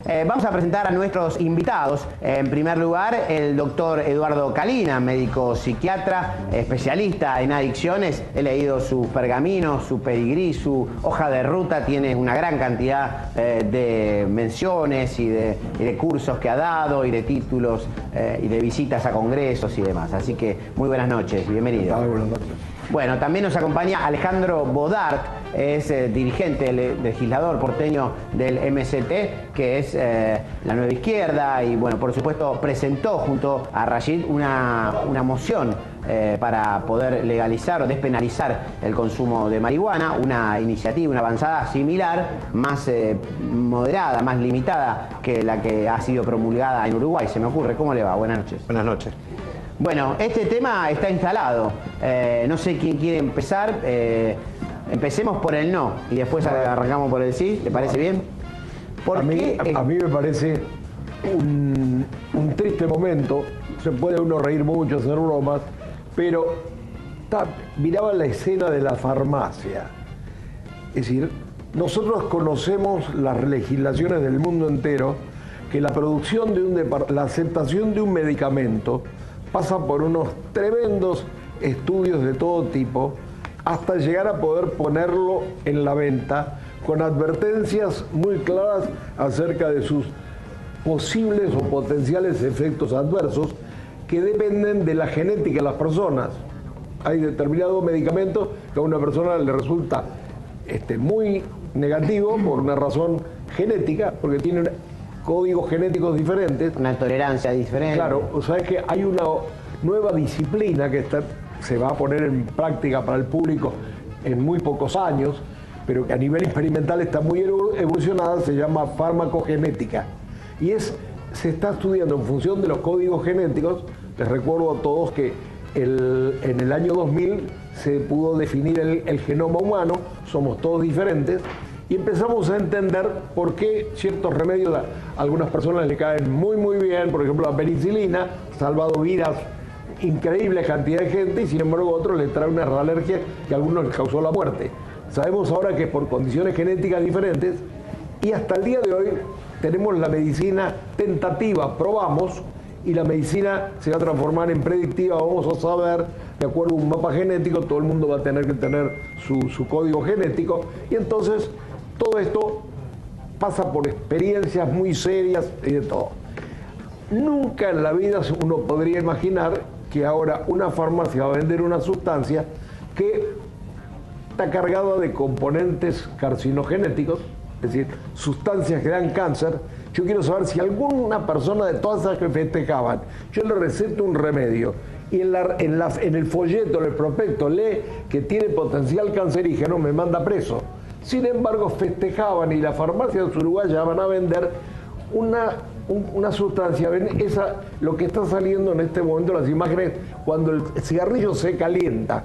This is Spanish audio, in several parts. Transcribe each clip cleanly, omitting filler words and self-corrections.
Vamos a presentar a nuestros invitados. En primer lugar, el doctor Eduardo Calina, médico psiquiatra, especialista en adicciones. He leído sus pergaminos, su pedigrí, su hoja de ruta. Tiene una gran cantidad de menciones y de cursos que ha dado, y de títulos, y de visitas a congresos y demás. Así que muy buenas noches, bienvenido. Buenas noches. Bueno, también nos acompaña Alejandro Bodart, es dirigente, legislador porteño del MST, que es la Nueva Izquierda, y bueno, por supuesto presentó junto a Rashid una moción para poder legalizar o despenalizar el consumo de marihuana, una iniciativa, una avanzada similar, más moderada, más limitada que la que ha sido promulgada en Uruguay, se me ocurre. ¿Cómo le va? Buenas noches. Buenas noches. Bueno, este tema está instalado. No sé quién quiere empezar. Empecemos por el no y después arrancamos por el sí. ¿Le parece bien? A mí me parece un triste momento. Se puede uno reír mucho, hacer bromas, pero miraba la escena de la farmacia. Es decir, nosotros conocemos las legislaciones del mundo entero, que la producción la aceptación de un medicamento pasa por unos tremendos estudios de todo tipo hasta llegar a poder ponerlo en la venta con advertencias muy claras acerca de sus posibles o potenciales efectos adversos que dependen de la genética de las personas. Hay determinados medicamentos que a una persona le resulta muy negativo por una razón genética, porque tienen códigos genéticos diferentes. Una tolerancia diferente. Claro, o sea, es que hay una nueva disciplina que se va a poner en práctica para el público en muy pocos años, pero que a nivel experimental está muy evolucionada, se llama farmacogenética. Y se está estudiando en función de los códigos genéticos. Les recuerdo a todos que en el año 2000 se pudo definir el genoma humano, somos todos diferentes, y empezamos a entender por qué ciertos remedios a algunas personas le caen muy bien. Por ejemplo, la penicilina ha salvado vidas increíble cantidad de gente, y sin embargo a otros les trae una alergia que a algunos les causó la muerte. Sabemos ahora que es por condiciones genéticas diferentes, y hasta el día de hoy tenemos la medicina tentativa, probamos, y la medicina se va a transformar en predictiva. Vamos a saber, de acuerdo a un mapa genético, todo el mundo va a tener que tener su código genético, y entonces todo esto pasa por experiencias muy serias y de todo. Nunca en la vida uno podría imaginar que ahora una farmacia va a vender una sustancia que está cargada de componentes carcinogenéticos, es decir, sustancias que dan cáncer. Yo quiero saber si alguna persona de todas esas que festejaban, yo le receto un remedio y en el folleto, en el prospecto, lee que tiene potencial cancerígeno, me manda preso. Sin embargo, festejaban, y las farmacias uruguayas van a vender una sustancia. Ven, lo que está saliendo en este momento, las imágenes, cuando el cigarrillo se calienta,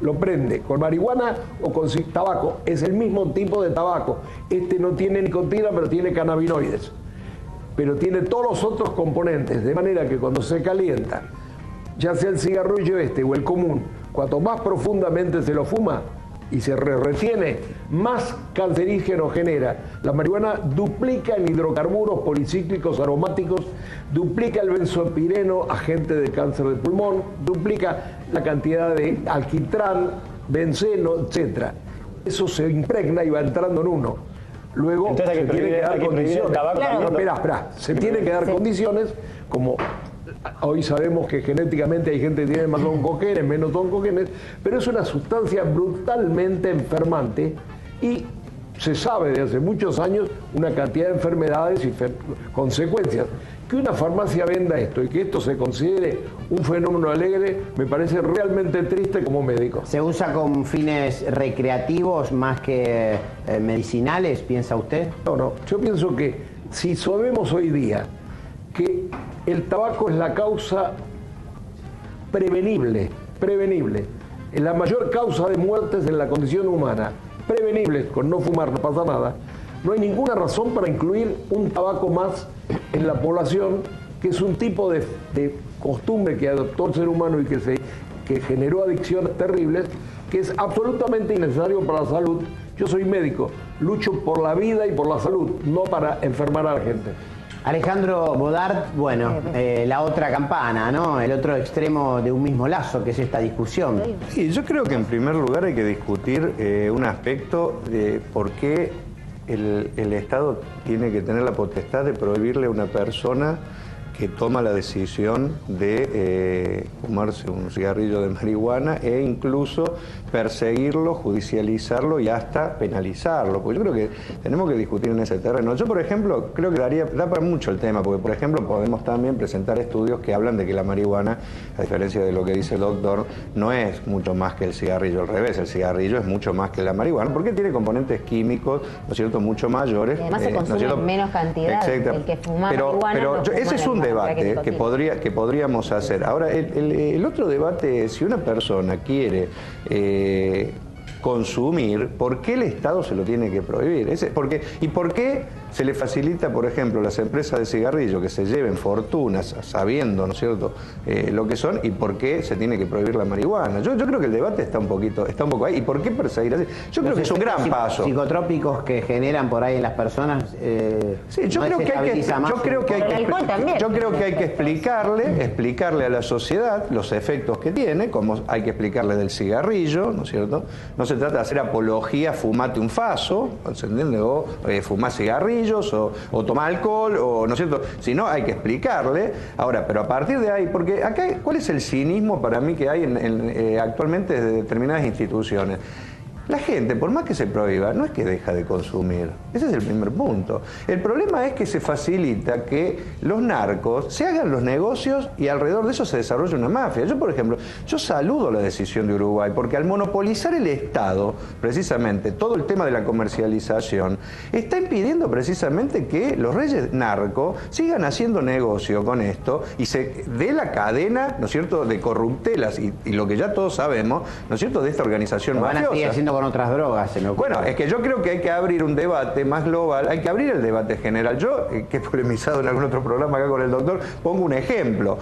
lo prende con marihuana o con tabaco, es el mismo tipo de tabaco. No tiene nicotina, pero tiene cannabinoides, pero tiene todos los otros componentes, de manera que cuando se calienta, ya sea el cigarrillo o el común, cuanto más profundamente se lo fuma y se retiene, más cancerígeno genera. La marihuana duplica en hidrocarburos policíclicos aromáticos, duplica el benzopireno, agente de cáncer de pulmón, duplica la cantidad de alquitrán, benceno, etc. Eso se impregna y va entrando en uno. Luego entonces, se tiene que dar condiciones. Claro. Espera. Se tienen que dar condiciones, como hoy sabemos que genéticamente hay gente que tiene más oncogenes, menos oncogenes, pero es una sustancia brutalmente enfermante, y se sabe desde hace muchos años una cantidad de enfermedades y consecuencias. Que una farmacia venda esto y que esto se considere un fenómeno alegre, me parece realmente triste como médico. ¿Se usa con fines recreativos más que medicinales, piensa usted? No. Yo pienso que si sabemos hoy día que el tabaco es la causa prevenible, es la mayor causa de muertes en la condición humana, prevenible, con no fumar no pasa nada, no hay ninguna razón para incluir un tabaco más en la población, que es un tipo de costumbre que adoptó el ser humano y que generó adicciones terribles, que es absolutamente innecesario para la salud Yo soy médico, lucho por la vida y por la salud, no para enfermar a la gente. Alejandro Bodart, bueno, la otra campana, ¿no? El otro extremo de un mismo lazo, que es esta discusión. Sí, yo creo que en primer lugar hay que discutir un aspecto de por qué el Estado tiene que tener la potestad de prohibirle a una persona que toma la decisión de fumarse un cigarrillo de marihuana e incluso perseguirlo, judicializarlo y hasta penalizarlo. Porque yo creo que tenemos que discutir en ese terreno. Yo, por ejemplo, creo que da para mucho el tema, porque, por ejemplo, podemos también presentar estudios que hablan de que la marihuana, a diferencia de lo que dice el doctor, no es mucho más que el cigarrillo. Al revés, el cigarrillo es mucho más que la marihuana, porque tiene componentes químicos, ¿no es cierto?, mucho mayores. Y además se consume en menos cantidad. Exacto. El que fuma marihuana pero no ese es un debate que podríamos hacer. Ahora, el otro debate es si una persona quiere consumir, ¿por qué el Estado se lo tiene que prohibir? ¿Y por qué se le facilita, por ejemplo, a las empresas de cigarrillos que se lleven fortunas sabiendo, ¿no es cierto?, lo que son, y por qué se tiene que prohibir la marihuana? Yo creo que el debate está un poco ahí. ¿Y por qué perseguir así? Yo creo que es un gran paso. Psicotrópicos que generan por ahí en las personas. Sí, yo creo que hay que explicarle a la sociedad los efectos que tiene, como hay que explicarle del cigarrillo, ¿no es cierto? No se trata de hacer apología, fumate un faso, ¿se entiende? O fumar cigarrillos, o tomar alcohol, o ¿no es cierto? Si no, hay que explicarle. Ahora, pero a partir de ahí, porque acá, ¿cuál es el cinismo para mí que hay actualmente de determinadas instituciones? La gente, por más que se prohíba, no es que deja de consumir. Ese es el primer punto. El problema es que se facilita que los narcos se hagan los negocios y alrededor de eso se desarrolla una mafia. Yo, por ejemplo, saludo la decisión de Uruguay, porque al monopolizar el Estado, precisamente, todo el tema de la comercialización, está impidiendo precisamente que los reyes narcos sigan haciendo negocio con esto y se dé la cadena, ¿no es cierto?, de corruptelas y lo que ya todos sabemos, ¿no es cierto?, de esta organización mafiosa. Con otras drogas. Bueno, es que yo creo que hay que abrir un debate más global, hay que abrir el debate general. Yo, que he polemizado en algún otro programa acá con el doctor, pongo un ejemplo.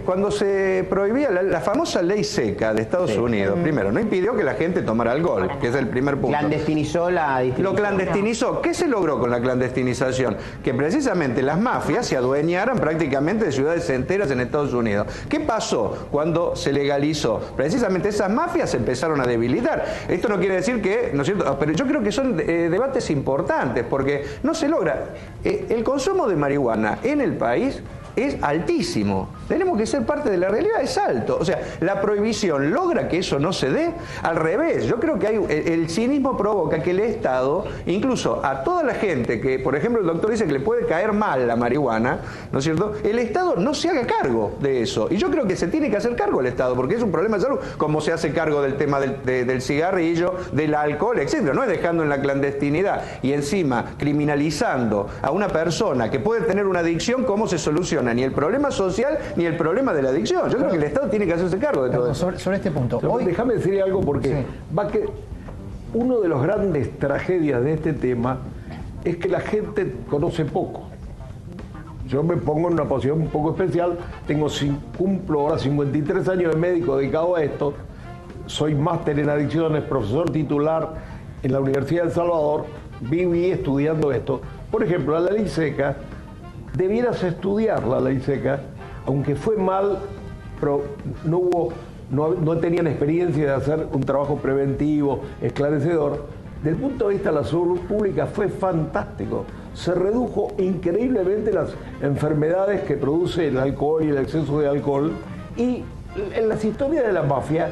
Cuando se prohibía la famosa ley seca de Estados Unidos, primero, no impidió que la gente tomara alcohol, que es el primer punto. Clandestinizó la distribución. Lo clandestinizó. ¿Qué se logró con la clandestinización? Que precisamente las mafias se adueñaran prácticamente de ciudades enteras en Estados Unidos. ¿Qué pasó cuando se legalizó? Precisamente esas mafias se empezaron a debilitar. Esto no quiere decir que, ¿no es cierto?, pero yo creo que son debates importantes, porque no se logra. El consumo de marihuana en el país es altísimo. Tenemos que ser parte de la realidad, es alto. O sea, la prohibición logra que eso no se dé. Al revés, yo creo que el cinismo provoca que el Estado, incluso a toda la gente que, por ejemplo, el doctor dice que le puede caer mal la marihuana, ¿no es cierto?, el Estado no se haga cargo de eso. Y yo creo que se tiene que hacer cargo el Estado, porque es un problema de salud, como se hace cargo del tema del cigarrillo, del alcohol, etcétera. No es dejando en la clandestinidad y encima criminalizando a una persona que puede tener una adicción, ¿cómo se soluciona ni el problema social ni el problema de la adicción? Yo creo que el Estado tiene que hacerse cargo de todo eso. Sobre este punto. Déjame decir algo, porque uno de los grandes tragedias de este tema es que la gente conoce poco. Yo me pongo en una posición un poco especial, cumplo ahora 53 años de médico dedicado a esto, soy máster en adicciones, profesor titular en la Universidad de El Salvador, viví estudiando esto. Por ejemplo, la ley seca, debieras estudiar la ley seca, aunque fue mal, pero no tenían experiencia de hacer un trabajo preventivo, esclarecedor. Desde el punto de vista de la salud pública fue fantástico. Se redujo increíblemente las enfermedades que produce el alcohol y el exceso de alcohol. Y en las historias de la mafia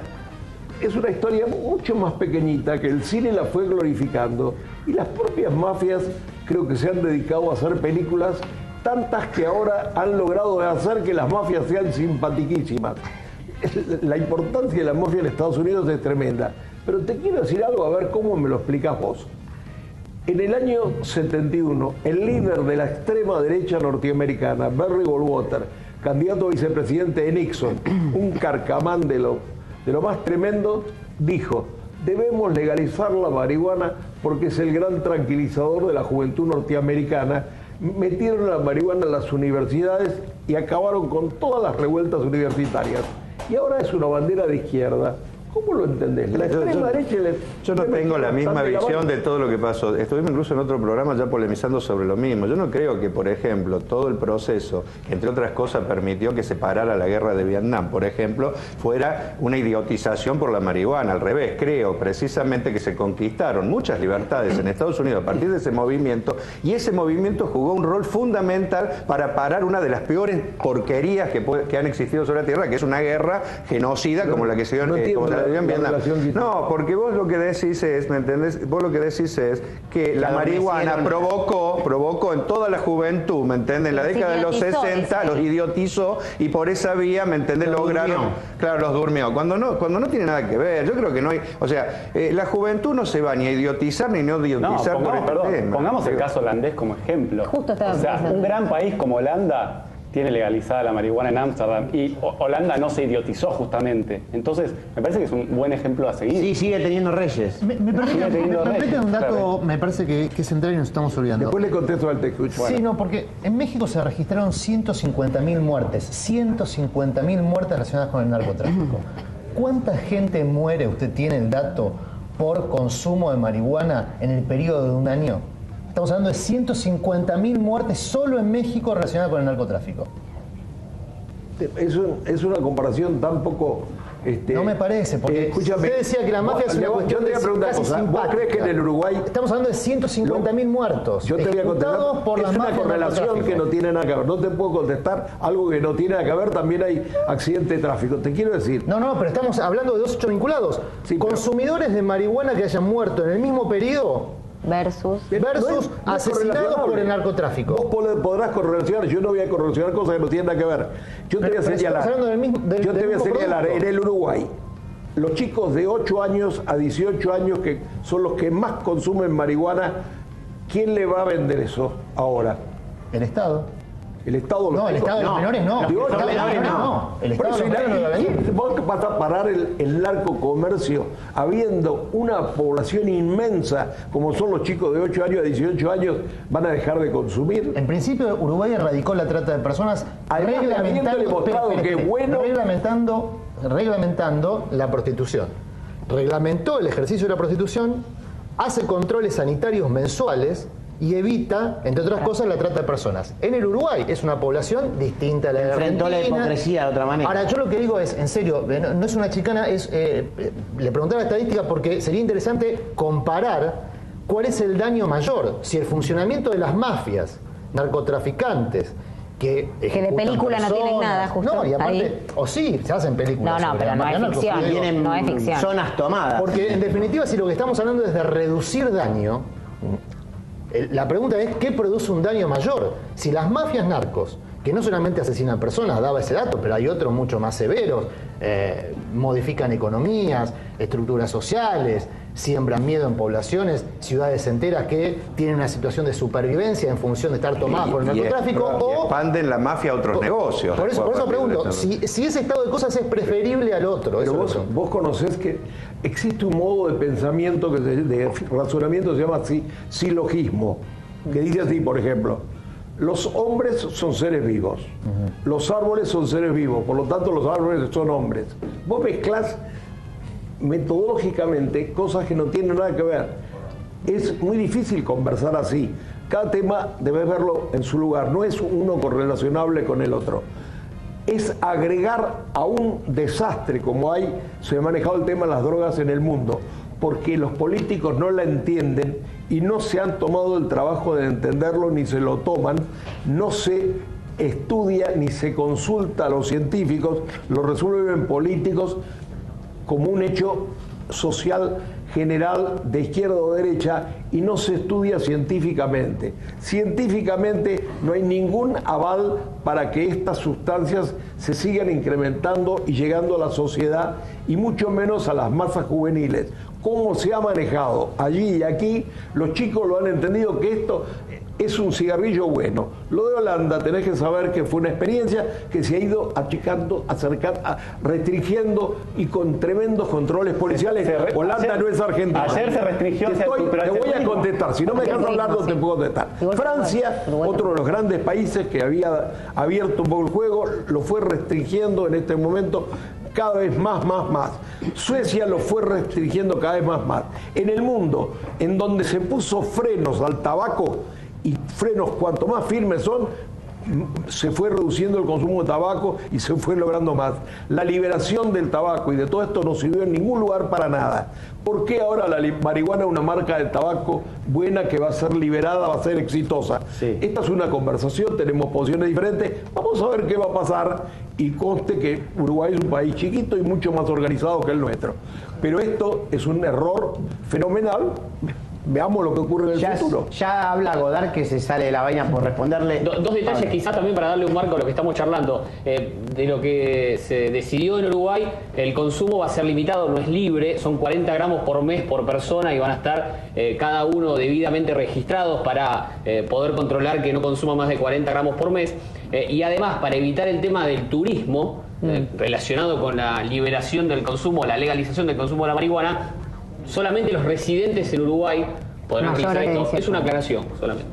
es una historia mucho más pequeñita, que el cine la fue glorificando. Y las propias mafias creo que se han dedicado a hacer películas, tantas que ahora han logrado hacer que las mafias sean simpatiquísimas. La importancia de la mafia en Estados Unidos es tremenda. Pero te quiero decir algo, a ver cómo me lo explicas vos. En el año 71, el líder de la extrema derecha norteamericana, Barry Goldwater, candidato a vicepresidente de Nixon, un carcamán de lo más tremendo, dijo: debemos legalizar la marihuana porque es el gran tranquilizador de la juventud norteamericana. Metieron la marihuana en las universidades y acabaron con todas las revueltas universitarias. Y ahora es una bandera de izquierda. ¿Cómo lo entendés? La extrema derecha... Yo no tengo la misma visión de todo lo que pasó. Estuvimos incluso en otro programa ya polemizando sobre lo mismo. Yo no creo que, por ejemplo, todo el proceso, que entre otras cosas permitió que se parara la guerra de Vietnam, por ejemplo, fuera una idiotización por la marihuana. Al revés, creo precisamente que se conquistaron muchas libertades en Estados Unidos a partir de ese movimiento, y ese movimiento jugó un rol fundamental para parar una de las peores porquerías que han existido sobre la Tierra, que es una guerra genocida como la que se dio en Vietnam. No, porque vos lo que decís es, ¿me entendés? Vos lo que decís es que la marihuana provocó en toda la juventud, ¿me entendés? En la década de los 60 los idiotizó, y por esa vía, ¿me entendés? Lograron, claro, los durmió. Cuando no tiene nada que ver. Yo creo que no hay, o sea, la juventud no se va ni a idiotizar ni no idiotizar por este tema. Pongamos el caso holandés como ejemplo. Justo estaba pensando. Un gran país como Holanda tiene legalizada la marihuana en Ámsterdam, y Holanda no se idiotizó justamente. Entonces, me parece que es un buen ejemplo a seguir. Sí, sigue teniendo reyes. Me permite un dato, me parece que es central y nos estamos olvidando. Después le contesto al texto. Sí, no, porque en México se registraron 150.000 muertes. 150.000 muertes relacionadas con el narcotráfico. ¿Cuánta gente muere, usted tiene el dato, por consumo de marihuana en el periodo de un año? Estamos hablando de 150.000 muertes solo en México relacionadas con el narcotráfico. Es una comparación tan poco... no me parece, porque escúchame, usted decía que la mafia es una cuestión de casi simpática. ¿Vos crees que en el Uruguay... Estamos hablando de 150.000 muertos. Yo te voy a contestar, por es una correlación que no tiene nada que ver. No te puedo contestar algo que no tiene nada que ver. También hay accidente de tráfico. Te quiero decir... No, pero estamos hablando de dos hechos vinculados. Sí, consumidores de marihuana que hayan muerto en el mismo periodo... Versus asesinados por el narcotráfico. Vos podrás correlacionar, yo no voy a correlacionar cosas que no tienen nada que ver. Yo te voy a señalar, en el Uruguay, los chicos de 8 años a 18 años, que son los que más consumen marihuana, ¿quién le va a vender eso ahora? El Estado. El Estado el Estado de los menores no. El Estado de los menores no lo vende. Vos vas a parar el narcocomercio habiendo una población inmensa como son los chicos de 8 años a 18 años, van a dejar de consumir. En principio Uruguay erradicó la trata de personas reglamentando la prostitución. Reglamentó el ejercicio de la prostitución, hace controles sanitarios mensuales y evita, entre otras cosas, la trata de personas. En el Uruguay es una población distinta a la de Argentina. Enfrentó la hipocresía de otra manera. Ahora, yo lo que digo es, en serio, no es una chicana, le preguntaba la estadística porque sería interesante comparar cuál es el daño mayor. Si el funcionamiento de las mafias, narcotraficantes, que de película no tienen nada, justo. No, y aparte, ahí. O sí, se hacen películas. No, pero no es ficción. Tienen no es ficción. Zonas tomadas. Porque, en definitiva, si lo que estamos hablando es de reducir daño... La pregunta es, ¿qué produce un daño mayor? Si las mafias narcos, que no solamente asesinan personas, daba ese dato, pero hay otros mucho más severos, modifican economías, estructuras sociales, siembran miedo en poblaciones, ciudades enteras que tienen una situación de supervivencia en función de estar tomadas por el narcotráfico, y expanden la mafia a otros negocios. Por eso pregunto, si ese estado de cosas es preferible al otro. Pero vos conocés que existe un modo de pensamiento, de razonamiento, se llama silogismo, que dice así, por ejemplo: los hombres son seres vivos, los árboles son seres vivos, por lo tanto los árboles son hombres. Vos mezclás metodológicamente cosas que no tienen nada que ver. Es muy difícil conversar así. Cada tema debes verlo en su lugar, no es uno correlacionable con el otro. Es agregar a un desastre como se ha manejado el tema de las drogas en el mundo, porque los políticos no la entienden y no se han tomado el trabajo de entenderlo ni se lo toman, no se estudia ni se consulta a los científicos, lo resuelven políticos como un hecho social general de izquierda o derecha y no se estudia científicamente. Científicamente no hay ningún aval para que estas sustancias se sigan incrementando y llegando a la sociedad y mucho menos a las masas juveniles. ¿Cómo se ha manejado allí y aquí? Los chicos lo han entendido que esto es un cigarrillo bueno. Lo de Holanda tenés que saber que fue una experiencia que se ha ido achicando, restringiendo y con tremendos controles policiales. Holanda no es Argentina. Ayer se restringió. Te voy a contestar. Si no me dejas hablar, no te puedo contestar. Francia, otro de los grandes países que había abierto un poco el juego, lo fue restringiendo en este momento. cada vez más. Suecia lo fue restringiendo cada vez más. En el mundo, en donde se puso frenos al tabaco, y frenos cuanto más firmes son, se fue reduciendo el consumo de tabaco y se fue logrando más. La liberación del tabaco y de todo esto no sirvió en ningún lugar para nada. ¿Por qué ahora la marihuana es una marca de tabaco buena que va a ser liberada, va a ser exitosa? Sí. Esta es una conversación, tenemos posiciones diferentes, vamos a ver qué va a pasar, y conste que Uruguay es un país chiquito y mucho más organizado que el nuestro. Pero esto es un error fenomenal. Veamos lo que ocurre en el futuro. Ya habla Godard que se sale de la vaina por responderle. Dos detalles quizás también para darle un marco a lo que estamos charlando. De lo que se decidió en Uruguay, el consumo va a ser limitado, no es libre, son 40 gramos por mes por persona y van a estar cada uno debidamente registrados para poder controlar que no consuma más de 40 gramos por mes. Y además, para evitar el tema del turismo relacionado con la liberación del consumo, la legalización del consumo de la marihuana, solamente los residentes en Uruguay podrán utilizar esto. Es una aclaración solamente.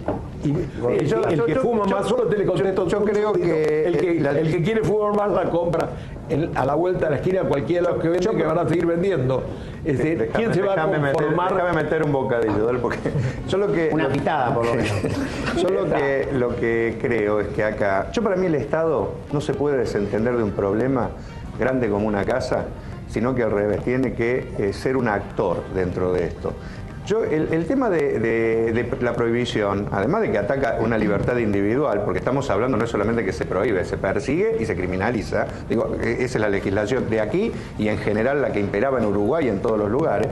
El que fuma más, solo te le contesto. Yo creo que el que quiere fumar más la compra a la vuelta de la esquina cualquiera de los que venden, que van a seguir vendiendo. ¿Quién se va a conformar? Déjame meter un bocadillo, ¿vale? Porque yo lo que... Una pitada, por lo menos. Yo lo que creo es que acá... Para mí el Estado no se puede desentender de un problema grande como una casa, sino que al revés, tiene que ser un actor dentro de esto. El tema de la prohibición, además de que ataca una libertad individual, porque estamos hablando no es solamente que se prohíbe, se persigue y se criminaliza, digo, esa es la legislación de aquí y en general la que imperaba en Uruguay y en todos los lugares,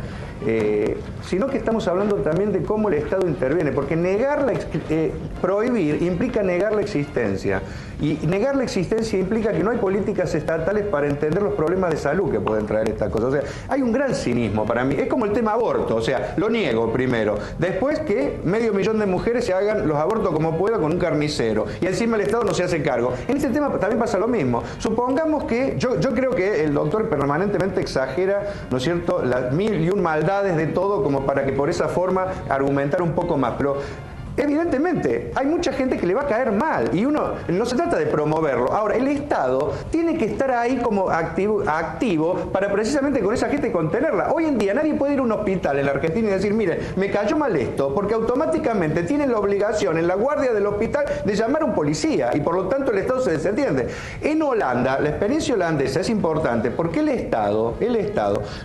sino que estamos hablando también de cómo el Estado interviene, porque prohibir implica negar la existencia, y negar la existencia implica que no hay políticas estatales para entender los problemas de salud que pueden traer estas cosas. O sea, hay un gran cinismo para mí, es como el tema aborto, o sea, lo niego primero, después que 500.000 de mujeres se hagan los abortos como pueda con un carnicero, y encima el Estado no se hace cargo. En este tema también pasa lo mismo. Supongamos que, yo creo que el doctor permanentemente exagera, ¿no es cierto?, las 1001 maldades de todo como para que por esa forma argumentar un poco más, pero evidentemente hay mucha gente que le va a caer mal y uno no se trata de promoverlo. Ahora, el Estado tiene que estar ahí como activo para precisamente con esa gente contenerla. Hoy en día nadie puede ir a un hospital en la Argentina y decir, mire, me cayó mal esto, porque automáticamente tienen la obligación en la guardia del hospital de llamar a un policía y por lo tanto el Estado se desentiende. En Holanda, la experiencia holandesa es importante porque el Estado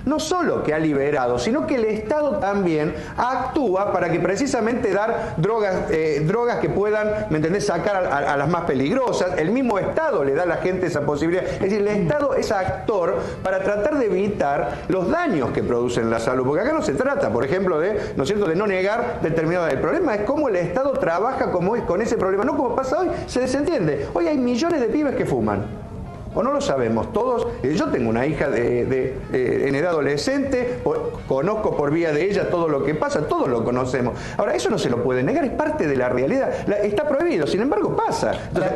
no solo que ha liberado, sino que el Estado también actúa para que precisamente dar drogas que puedan, ¿me entendés?, sacar a las más peligrosas. El mismo Estado le da a la gente esa posibilidad. Es decir, el Estado es actor para tratar de evitar los daños que producen la salud. Porque acá no se trata, por ejemplo, ¿no es cierto?, de no negar determinado. El problema es cómo el Estado trabaja con ese problema. No como pasa hoy, se desentiende. Hoy hay millones de pibes que fuman. O no lo sabemos todos. Yo tengo una hija en edad adolescente, conozco por vía de ella todo lo que pasa, todos lo conocemos. Ahora, eso no se lo puede negar, es parte de la realidad. Está prohibido, sin embargo pasa. Entonces,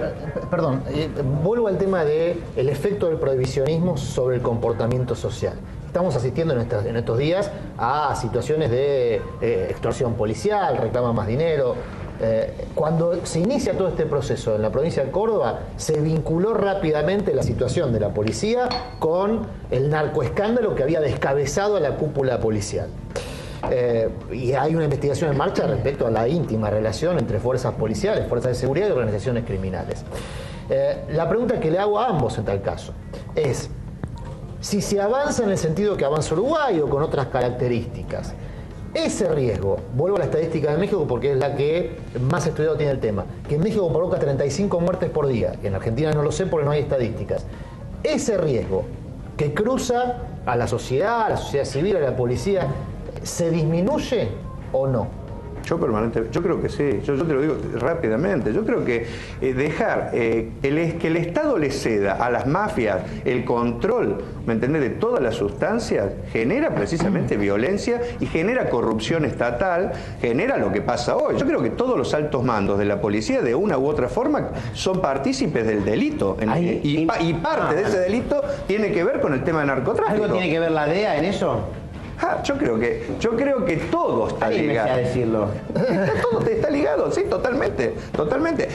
Perdón, vuelvo al tema del efecto del prohibicionismo sobre el comportamiento social. Estamos asistiendo en estos días a situaciones de extorsión policial, reclama más dinero. Cuando se inicia todo este proceso en la provincia de Córdoba, se vinculó rápidamente la situación de la policía con el narcoescándalo que había descabezado a la cúpula policial. Y hay una investigación en marcha respecto a la íntima relación entre fuerzas policiales, fuerzas de seguridad y organizaciones criminales. La pregunta que le hago a ambos en tal caso es, si se avanza en el sentido que avanza Uruguay o con otras características, ese riesgo, vuelvo a la estadística de México porque es la que más estudiado tiene el tema, que en México provoca 35 muertes por día, en Argentina no lo sé porque no hay estadísticas. Ese riesgo que cruza a la sociedad civil, a la policía, ¿se disminuye o no? Yo creo que sí, yo te lo digo rápidamente, yo creo que dejar que el Estado le ceda a las mafias el control, ¿me entendés?, de todas las sustancias, genera precisamente violencia y genera corrupción estatal, genera lo que pasa hoy. Yo creo que todos los altos mandos de la policía de una u otra forma son partícipes del delito y parte de ese delito tiene que ver con el tema de narcotráfico. ¿Algo tiene que ver la DEA en eso? Yo creo que todo está Anímese ligado. a decirlo. Todo está ligado, sí, totalmente.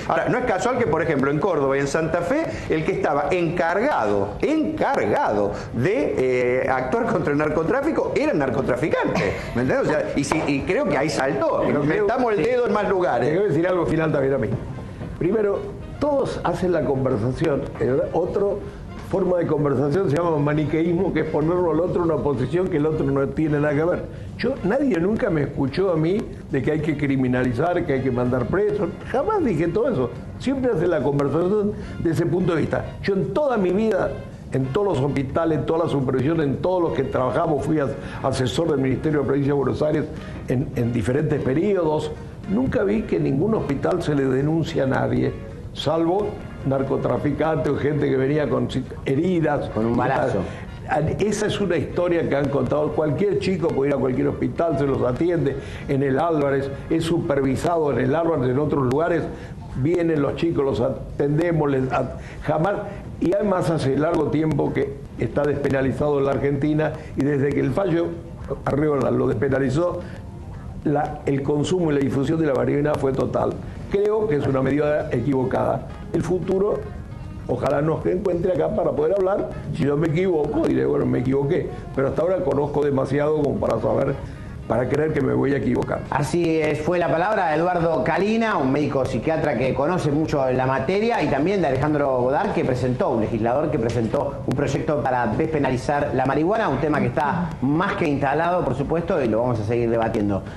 Ahora, no es casual que, por ejemplo, en Córdoba y en Santa Fe, el que estaba encargado de actuar contra el narcotráfico era el narcotraficante. ¿Me entiendes? O sea, y creo que ahí saltó. Metamos el dedo en más Te lugares. quiero decir algo final también a mí. Primero, todos hacen la conversación. Otra forma de conversación se llama maniqueísmo, que es ponerlo al otro en una posición que el otro no tiene nada que ver. Nadie nunca me escuchó a mí de que hay que criminalizar, que hay que mandar presos. Jamás dije todo eso. Siempre hace la conversación de ese punto de vista. Yo en toda mi vida, en todos los hospitales, en toda la supervisión, en todos los que trabajamos, fui asesor del Ministerio de la Provincia de Buenos Aires en diferentes periodos. Nunca vi que en ningún hospital se le denuncie a nadie, salvo narcotraficantes o gente que venía con heridas. Con un balazo. Esa es una historia que han contado. Cualquier chico puede ir a cualquier hospital, se los atiende. En el Álvarez, es supervisado en el Álvarez, en otros lugares. Vienen los chicos, los atendemos, jamás. Y además hace largo tiempo que está despenalizado en la Argentina y desde que el fallo Arriola lo despenalizó, el consumo y la difusión de la marihuana fue total. Creo que es una medida equivocada. El futuro, ojalá nos encuentre acá para poder hablar. Si yo me equivoco, diré, bueno, me equivoqué. Pero hasta ahora conozco demasiado como para saber, para creer que me voy a equivocar. Así es, fue la palabra de Eduardo Calina, un médico psiquiatra que conoce mucho la materia, y también de Alejandro Godard, un legislador que presentó un proyecto para despenalizar la marihuana, un tema que está más que instalado, por supuesto, y lo vamos a seguir debatiendo.